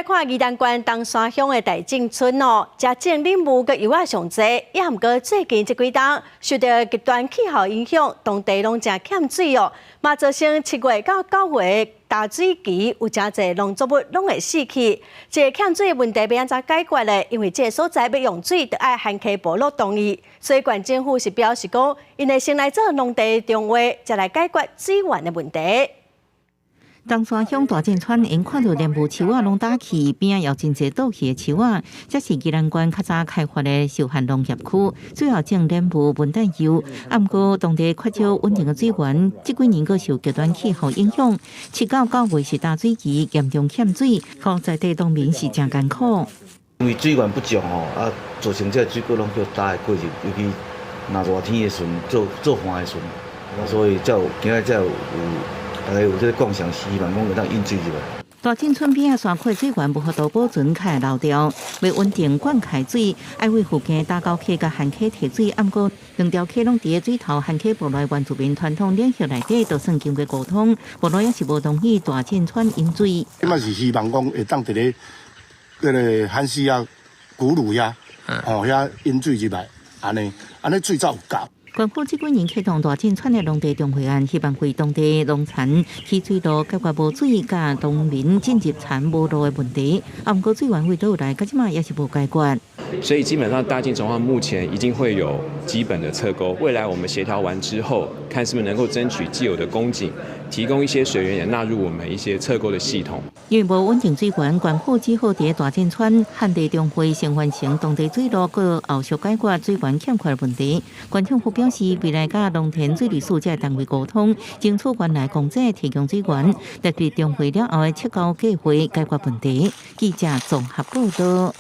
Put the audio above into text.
看宜兰县东山乡的大井村哦，家境领物佮油啊上济，也毋过最近这几冬受到极端气候影响，当地拢真欠水哦，嘛造成7月到9月大水期有真侪农作物拢会死去。这欠水的问题要安怎解决呢？因为这个所在要用水，得爱旱溪部落同意，所以县政府是表示讲，因会先来做农地重划，再来解决水源的问题。东山乡大井村因看到连部树仔拢打去，边仔有真侪倒去的树仔，这是宜兰县较早开发的受限农业区，最后种连部文旦油。啊，毋过当地缺少稳定的水源，这几年阁受极端气候影响，7到9月是大水期，严重欠水，互在地农民是真艰苦。因为水源不足吼，造成这水果拢叫大的过程，尤其若热天的时阵，做旱的时阵，所以才有今仔才有。大家有这个共享，希望讲会当引水入来。大井村边仔山块水源无法度保存，开漏掉，为稳定灌溉水，爱为附近大沟溪甲旱溪提水。啊，毋过2条溪拢伫个水头，旱溪部落原住民传统领域内底，都算经过沟通，部落也是无同意大井村引水。即嘛是希望讲会当伫咧迄个旱溪啊、古鲁遐，遐引水入来，安尼水才有够。县府这几年启动大井村的农地重划案，希望为当地农产起水路解决无水甲农民进入产无路的问题。啊，不过水源为倒来，到即嘛也是无解决。所以基本上大井重划目前已经会有基本的侧沟，未来我们协调完之后，看是不是能够争取既有的公井，提供一些水源也纳入我们一些侧沟的系统。因为无稳定水源，县府只好伫大井村旱地重划，先完成当地水路，搁后续解决水源欠缺的问题。县政府表示，未来甲农田水利署这单位沟通，争取原来公债提供水源，特别重划了后的7到9月解决问题。记者综合报道。